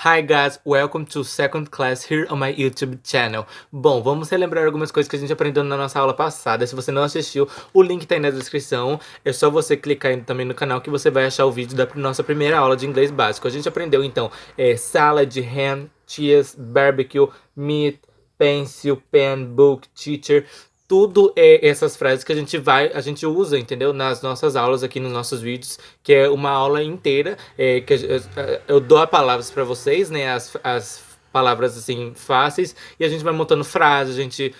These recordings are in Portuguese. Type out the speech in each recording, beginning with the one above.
Hi guys, welcome to second class here on my YouTube channel. Bom, vamos relembrar algumas coisas que a gente aprendeu na nossa aula passada. Se você não assistiu, o link tá aí na descrição. É só você clicar aí também no canal que você vai achar o vídeo da nossa primeira aula de inglês básico. A gente aprendeu então salad, ham, cheese, barbecue, meat, pencil, pen, book, teacher. Tudo é essas frases que a gente usa, entendeu? Nas nossas aulas aqui nos nossos vídeos, que é uma aula inteira, eu dou as palavras para vocês, né? As palavras assim fáceis e a gente vai montando frases, a gente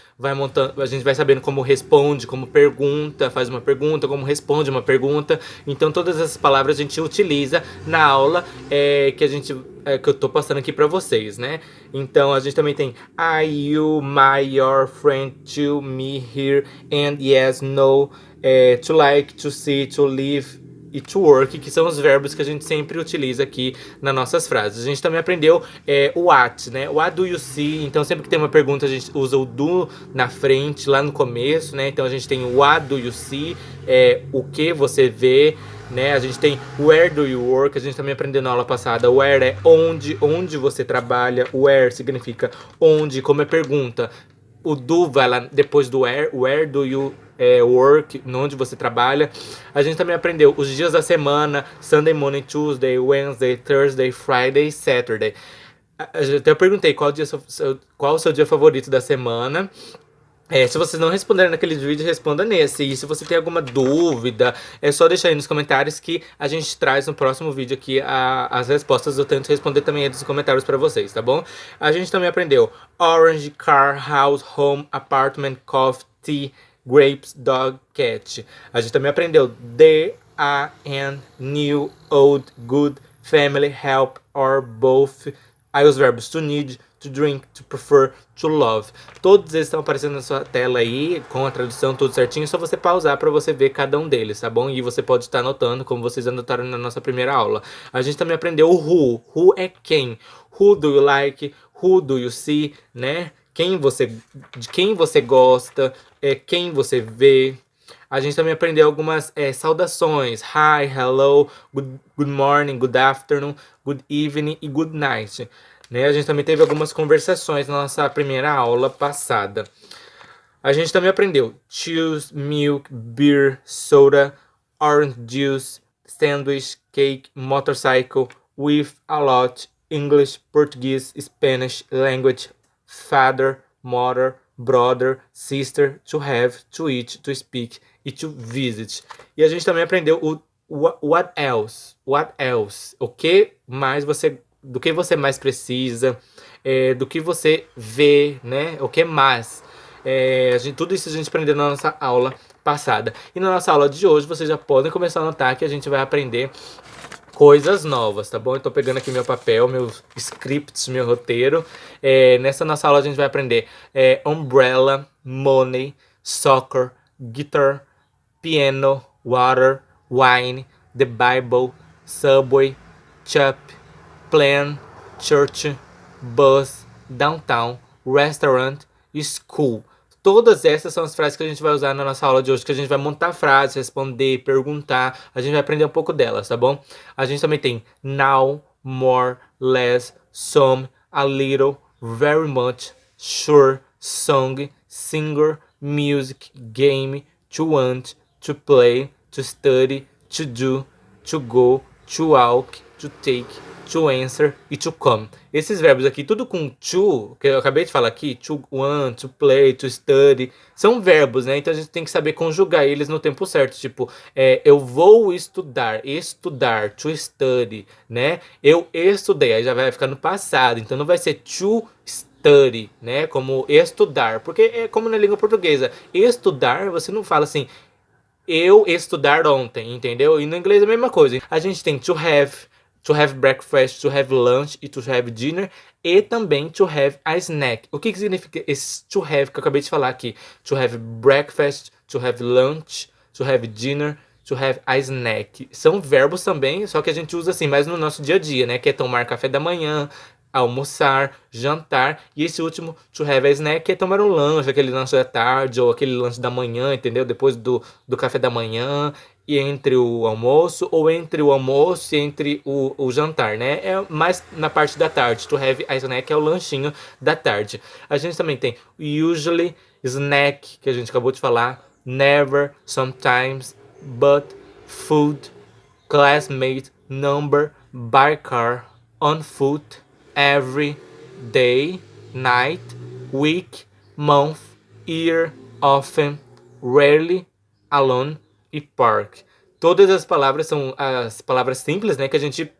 vai sabendo como responde, como pergunta, faz uma pergunta, como responde uma pergunta. Então todas essas palavras a gente utiliza na aula que eu tô passando aqui pra vocês, né? Então a gente também tem are you, my, your, friend, to, me, here, and, yes, no, to like, to see, to live e to work, que são os verbos que a gente sempre utiliza aqui nas nossas frases. A gente também aprendeu o what, né? What do you see? Então sempre que tem uma pergunta a gente usa o do na frente, lá no começo, né? Então a gente tem what do you see, o que você vê, né? A gente tem where do you work, a gente também aprendeu na aula passada. Where é onde você trabalha. Where significa onde, como é pergunta. O do vai lá depois do where do you work, onde você trabalha. A gente também aprendeu os dias da semana: Sunday, Monday, Tuesday, Wednesday, Thursday, Friday, Saturday. Até eu perguntei qual o seu dia favorito da semana. Se vocês não responderem naquele vídeo, responda nesse. E se você tem alguma dúvida, é só deixar aí nos comentários que a gente traz no próximo vídeo aqui as respostas. Eu tento responder também aí nos comentários pra vocês, tá bom? A gente também aprendeu orange, car, house, home, apartment, coffee, tea, grapes, dog, cat. A gente também aprendeu the, a, and, new, old, good, family, help, or both. Aí os verbos to need, to drink, to prefer, to love. Todos eles estão aparecendo na sua tela aí, com a tradução tudo certinho. É só você pausar para você ver cada um deles, tá bom? E você pode estar anotando, como vocês anotaram na nossa primeira aula. A gente também aprendeu o who. Who é quem. Who do you like? Who do you see? Né? De quem você gosta, quem você vê. A gente também aprendeu algumas saudações. Hi, hello, good morning, good afternoon, good evening e good night. Né? A gente também teve algumas conversações na nossa primeira aula passada. A gente também aprendeu cheese, milk, beer, soda, orange juice, sandwich, cake, motorcycle, with, a lot, English, Portuguese, Spanish, language, father, mother, brother, sister, to have, to eat, to speak e to visit. E a gente também aprendeu o what else? What else? Do que você mais precisa, do que você vê, né? O que mais? Tudo isso a gente aprendeu na nossa aula passada. E na nossa aula de hoje, vocês já podem começar a notar que a gente vai aprender coisas novas, tá bom? Eu tô pegando aqui meu papel, meus scripts, meu roteiro. Nessa nossa aula a gente vai aprender umbrella, money, soccer, guitar, piano, water, wine, the Bible, subway, chop, plan, church, bus, downtown, restaurant, school. Todas essas são as frases que a gente vai usar na nossa aula de hoje, que a gente vai montar frases, responder, perguntar, a gente vai aprender um pouco delas, tá bom? A gente também tem now, more, less, some, a little, very much, sure, song, singer, music, game, to want, to play, to study, to do, to go, to walk, to take, to answer e to come. Esses verbos aqui, tudo com to, que eu acabei de falar aqui, to want, to play, to study, são verbos, né? Então a gente tem que saber conjugar eles no tempo certo. Tipo, eu vou estudar, to study, né? Eu estudei, aí já vai ficar no passado, então não vai ser to study, né? Como estudar, porque é como na língua portuguesa. Estudar, você não fala assim, eu estudar ontem, entendeu? E no inglês é a mesma coisa. A gente tem to have breakfast, to have lunch e to have dinner, e também to have a snack. O que significa esse to have que eu acabei de falar aqui? To have breakfast, to have lunch, to have dinner, to have a snack. São verbos também, só que a gente usa assim mais no nosso dia a dia, né? Que é tomar café da manhã, almoçar, jantar, e esse último, to have a snack, é tomar um lanche, aquele lanche da tarde ou aquele lanche da manhã, entendeu? Depois do café da manhã. e entre o almoço, ou entre o almoço e entre o jantar, né? É mais na parte da tarde. To have a snack é o lanchinho da tarde. A gente também tem usually, snack, que a gente acabou de falar, never, sometimes, but, food, classmate, number, by car, on foot, every, day, night, week, month, year, often, rarely, alone e park. Todas as palavras são as palavras simples, né, que a gente,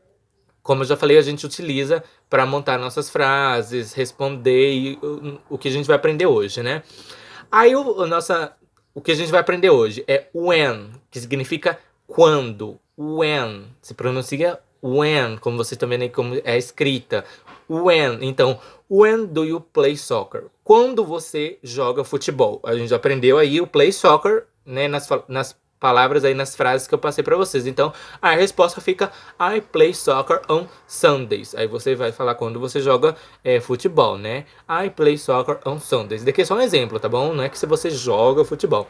como eu já falei, a gente utiliza para montar nossas frases, responder e o que a gente vai aprender hoje, né? Aí o que a gente vai aprender hoje é when, que significa quando. When, se pronuncia when, como você também vê como é escrita. When, então, when do you play soccer? Quando você joga futebol? A gente já aprendeu aí o play soccer, né, nas palavras aí, nas frases que eu passei para vocês. Então, a resposta fica I play soccer on Sundays. Aí você vai falar quando você joga futebol, né? I play soccer on Sundays. Daqui é só um exemplo, tá bom? Não é que se você joga futebol.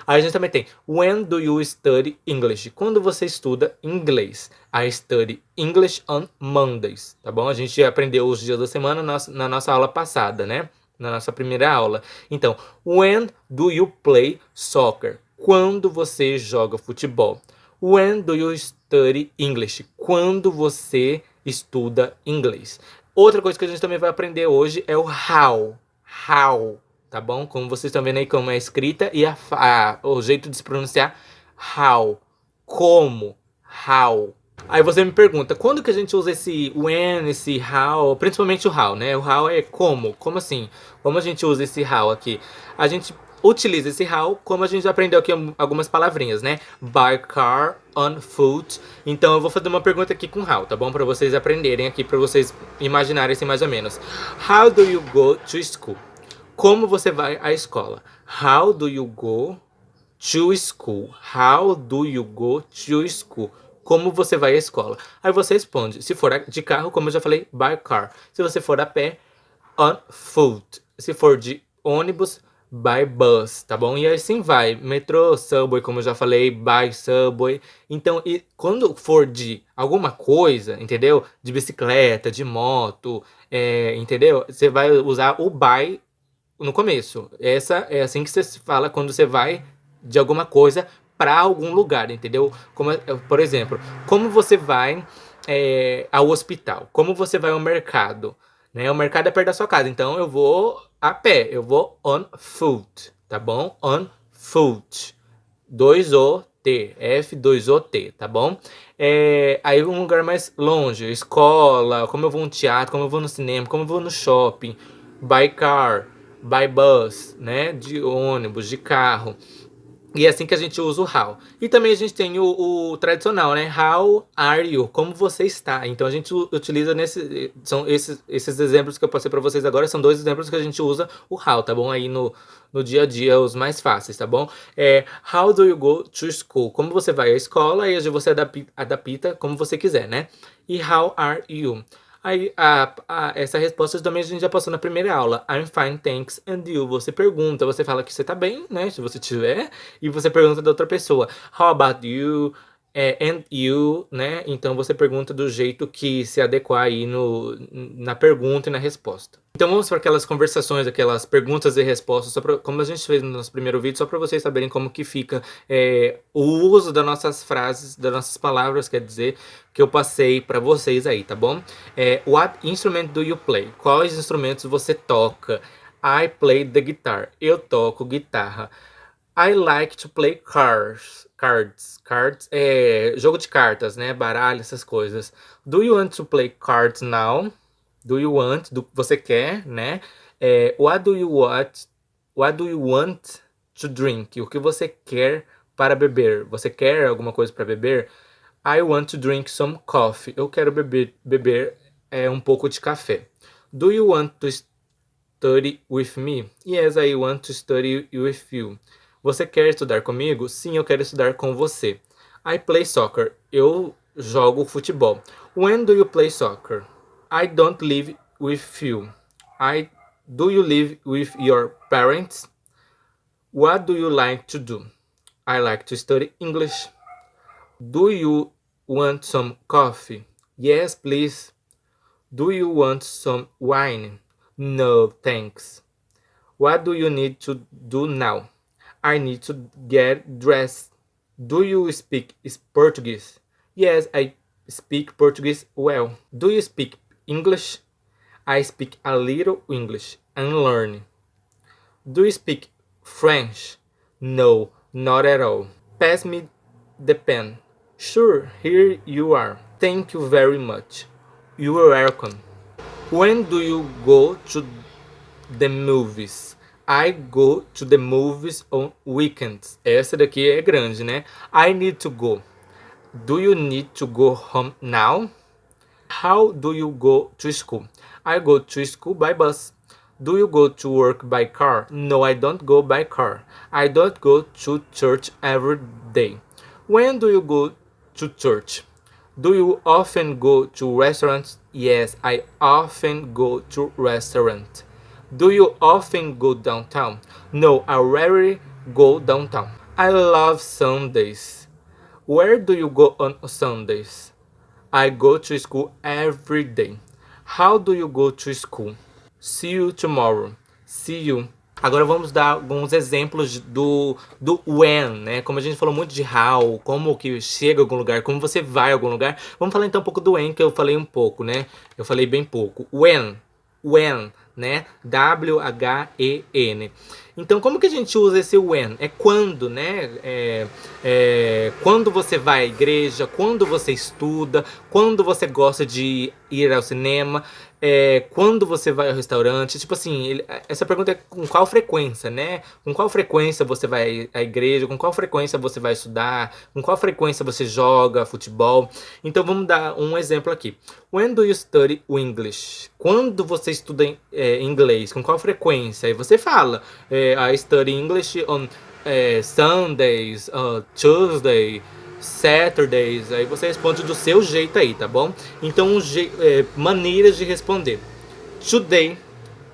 Aí a gente também tem when do you study English? Quando você estuda inglês. I study English on Mondays, tá bom? A gente aprendeu os dias da semana na nossa aula passada, né? Na nossa primeira aula. Então, when do you play soccer? Quando você joga futebol. When do you study English? Quando você estuda inglês. Outra coisa que a gente também vai aprender hoje é o how. How, tá bom? Como vocês estão vendo aí como é a escrita e o jeito de se pronunciar how. Como. How. Aí você me pergunta, quando que a gente usa esse when, esse how, principalmente o how, né? O how é como. Como assim? Como a gente usa esse how aqui? A gente utiliza esse how, como a gente já aprendeu aqui algumas palavrinhas, né? By car, on foot. Então eu vou fazer uma pergunta aqui com how, tá bom? Pra vocês aprenderem aqui, pra vocês imaginarem assim mais ou menos. How do you go to school? Como você vai à escola? How do you go to school? How do you go to school? Como você vai à escola? Aí você responde. Se for de carro, como eu já falei, by car. Se você for a pé, on foot. Se for de ônibus, by bus, tá bom? E assim vai. Metrô, subway, como eu já falei, by subway. Então, e quando for de alguma coisa, entendeu? De bicicleta, de moto, entendeu? Você vai usar o by no começo. Essa é assim que você fala quando você vai de alguma coisa para algum lugar, entendeu? Como, por exemplo, como você vai ao hospital? Como você vai ao mercado? Né? O mercado é perto da sua casa, então eu vou a pé, eu vou on foot, tá bom? On foot. 2 o T, F2 o T, tá bom? Aí um lugar mais longe, escola, como eu vou no teatro, como eu vou no cinema, como eu vou no shopping, by car, by bus, né? De ônibus, de carro. E é assim que a gente usa o how. E também a gente tem o tradicional, né? How are you? Como você está? Então a gente utiliza são esses exemplos que eu passei para vocês agora, são 2 exemplos que a gente usa o how, tá bom? Aí no dia a dia, os mais fáceis, tá bom? How do you go to school? Como você vai à escola? E você adapta como você quiser, né? E how are you? Aí, essa resposta também a gente já passou na primeira aula. I'm fine, thanks, and you? Você pergunta, você fala que você tá bem, né? Se você tiver. E você pergunta da outra pessoa. How about you? And you, né? Então você pergunta do jeito que se adequar aí na pergunta e na resposta. Então vamos para aquelas conversações, aquelas perguntas e respostas, como a gente fez no nosso primeiro vídeo, só para vocês saberem como que fica o uso das nossas frases, das nossas palavras, quer dizer, que eu passei para vocês aí, tá bom? What instrument do you play? Quais instrumentos você toca? I play the guitar. Eu toco guitarra. I like to play cards. Cards é jogo de cartas, né? Baralho, essas coisas. Do you want to play cards now? Do you want? Você quer, né? What do you want? What do you want to drink? O que você quer para beber? Você quer alguma coisa para beber? I want to drink some coffee. Eu quero beber um pouco de café. Do you want to study with me? Yes, I want to study with you. Você quer estudar comigo? Sim, eu quero estudar com você. I play soccer. Eu jogo futebol. When do you play soccer? I don't live with you. Do you live with your parents? What do you like to do? I like to study English. Do you want some coffee? Yes, please. Do you want some wine? No, thanks. What do you need to do now? I need to get dressed. Do you speak Portuguese? Yes, I speak Portuguese well. Do you speak English? I speak a little English. I'm learning. Do you speak French? No, not at all. Pass me the pen. Sure, here you are. Thank you very much. You are welcome. When do you go to the movies? I go to the movies on weekends. Essa daqui é grande, né? I need to go. Do you need to go home now? How do you go to school? I go to school by bus. Do you go to work by car? No, I don't go by car. I don't go to church every day. When do you go to church? Do you often go to restaurants? Yes, I often go to restaurants. Do you often go downtown? No, I rarely go downtown. I love Sundays. Where do you go on Sundays? I go to school every day. How do you go to school? See you tomorrow. See you. Agora vamos dar alguns exemplos do when, né? Como a gente falou muito de how, como que chega a algum lugar, como você vai a algum lugar. Vamos falar então um pouco do when, que eu falei um pouco, né? Eu falei bem pouco. When, né? W-H-E-N. Então, como que a gente usa esse when? É quando, né? Quando você vai à igreja, quando você estuda, quando você gosta de ir ao cinema, quando você vai ao restaurante. Tipo assim, essa pergunta é com qual frequência, né? Com qual frequência você vai à igreja, com qual frequência você vai estudar, com qual frequência você joga futebol. Então, vamos dar um exemplo aqui. When do you study English? Quando você estuda inglês, com qual frequência? Aí você fala, I study English on Sundays, Tuesday, Saturdays. Aí você responde do seu jeito aí, tá bom? Então, maneiras de responder. Today,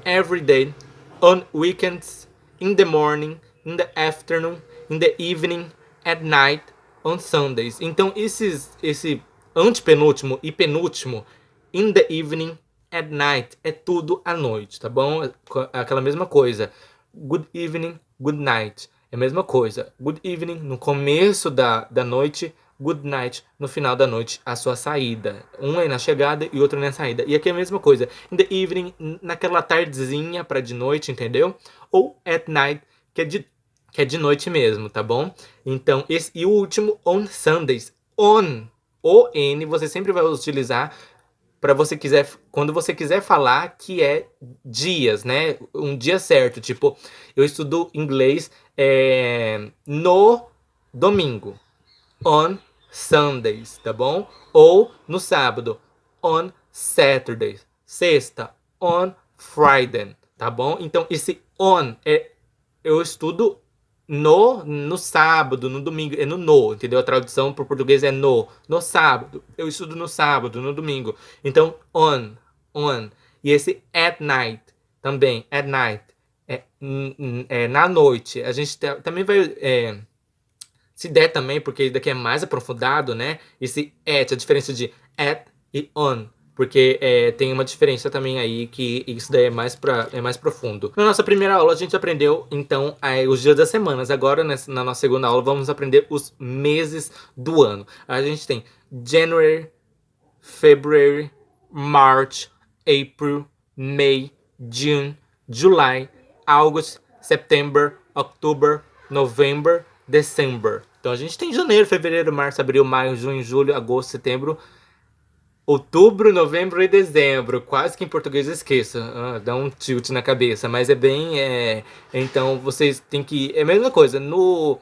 every day, on weekends, in the morning, in the afternoon, in the evening, at night, on Sundays. Então, esse antepenúltimo e penúltimo, in the evening, at night, é tudo à noite, tá bom? Aquela mesma coisa. Good evening, good night. É a mesma coisa. Good evening no começo da noite, good night no final da noite, a sua saída. Um é na chegada e outro na saída. E aqui é a mesma coisa. In the evening, naquela tardezinha para de noite, entendeu? Ou at night, que é de noite mesmo, tá bom? Então, e o último, on Sundays. On, O-N, você sempre vai utilizar para quando você quiser falar que é dias, né? Um dia certo, tipo, eu estudo inglês no domingo, on Sundays, tá bom? Ou no sábado, on Saturdays, sexta, on Friday, tá bom? Então, esse on eu estudo no sábado, no domingo, é no, entendeu? A tradução para o português é no sábado. Eu estudo no sábado, no domingo. Então, on. E esse at night, também, at night, na noite. A gente também vai, se der também, porque daqui é mais aprofundado, né? Esse at, a diferença de at e on. Porque tem uma diferença também aí, que isso daí é mais profundo. Na nossa primeira aula, a gente aprendeu, então, os dias das semanas. Agora, na nossa segunda aula, vamos aprender os meses do ano. A gente tem January, February, March, April, May, June, July, August, September, October, November, December. Então, a gente tem janeiro, fevereiro, março, abril, maio, junho, julho, agosto, setembro, outubro, novembro e dezembro. Quase que em português eu esqueço. Dá um tilt na cabeça. Mas é bem... Então, vocês têm que... É a mesma coisa. No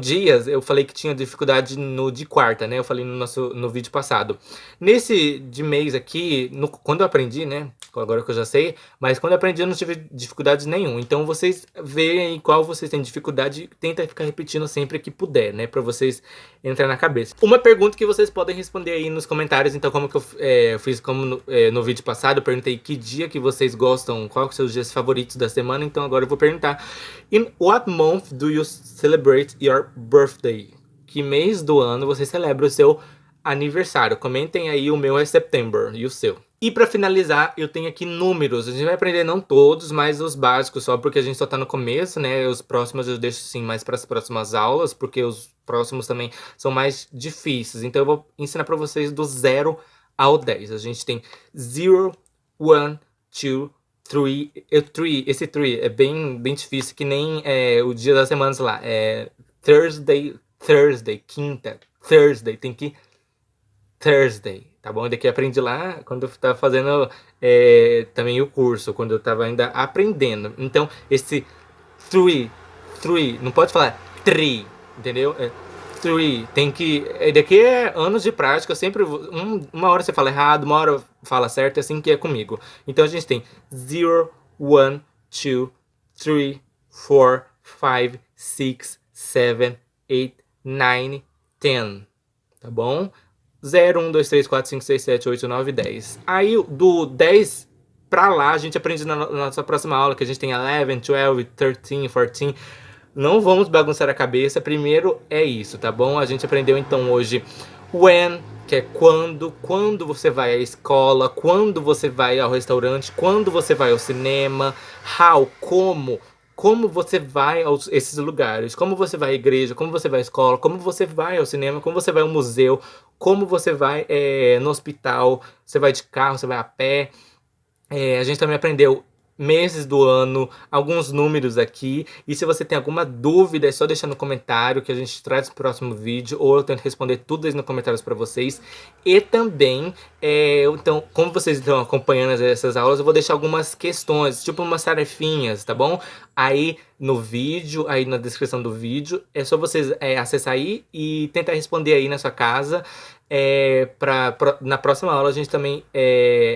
dias, eu falei que tinha dificuldade no de quarta, né? Eu falei no vídeo passado. Nesse de mês aqui, quando eu aprendi, né? Agora que eu já sei, mas quando eu aprendi eu não tive dificuldade nenhuma. Então vocês veem qual vocês têm dificuldade e tenta ficar repetindo sempre que puder, né? Pra vocês entrar na cabeça. Uma pergunta que vocês podem responder aí nos comentários. Então, como que eu fiz como no vídeo passado, eu perguntei que dia que vocês gostam, qual são os dias favoritos da semana. Então agora eu vou perguntar: In what month do you celebrate your birthday? que mês do ano você celebra o seu aniversário. Comentem aí, o meu é September e o seu. E pra finalizar, eu tenho aqui números. A gente vai aprender não todos, mas os básicos só, porque a gente só tá no começo, né? Os próximos eu deixo sim mais para as próximas aulas, porque os próximos também são mais difíceis. Então eu vou ensinar pra vocês do 0 ao 10. A gente tem 0, 1, 2, 3. Esse 3 é bem difícil, que nem o dia das semanas lá. É Thursday, quinta, Thursday, tem que Thursday, tá bom? Daqui eu aprendi lá quando eu tava fazendo também o curso, quando eu tava ainda aprendendo. Então, esse three, não pode falar tree, entendeu? Three, tem que... Daqui é anos de prática, eu sempre... uma hora você fala errado, uma hora fala certo, é assim que é comigo. Então, a gente tem 0, 1, 2, 3, 4, 5, 6, 7, 8, 9, 10, tá bom? 0, 1, 2, 3, 4, 5, 6, 7, 8, 9, 10. Aí do 10 pra lá a gente aprende na nossa próxima aula, que a gente tem 11, 12, 13, 14. Não vamos bagunçar a cabeça, primeiro é isso, tá bom? A gente aprendeu então hoje when, que é quando você vai à escola, quando você vai ao restaurante, quando você vai ao cinema, how, como você vai a esses lugares, como você vai à igreja, como você vai à escola, como você vai ao cinema, como você vai ao museu, como você vai no hospital, você vai de carro, você vai a pé. A gente também aprendeu meses do ano, alguns números aqui. E se você tem alguma dúvida, é só deixar no comentário que a gente traz no próximo vídeo, ou eu tento responder tudo isso nos comentários para vocês. E também, então, como vocês estão acompanhando essas aulas, eu vou deixar algumas questões, tipo umas tarefinhas, tá bom? Aí no vídeo, aí na descrição do vídeo, é só vocês acessar aí e tentar responder aí na sua casa. Na próxima aula a gente também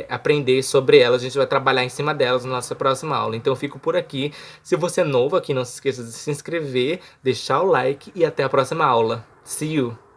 aprender sobre elas, a gente vai trabalhar em cima delas na nossa próxima aula. Então eu fico por aqui. Se você é novo aqui, não se esqueça de se inscrever, deixar o like e até a próxima aula. See you!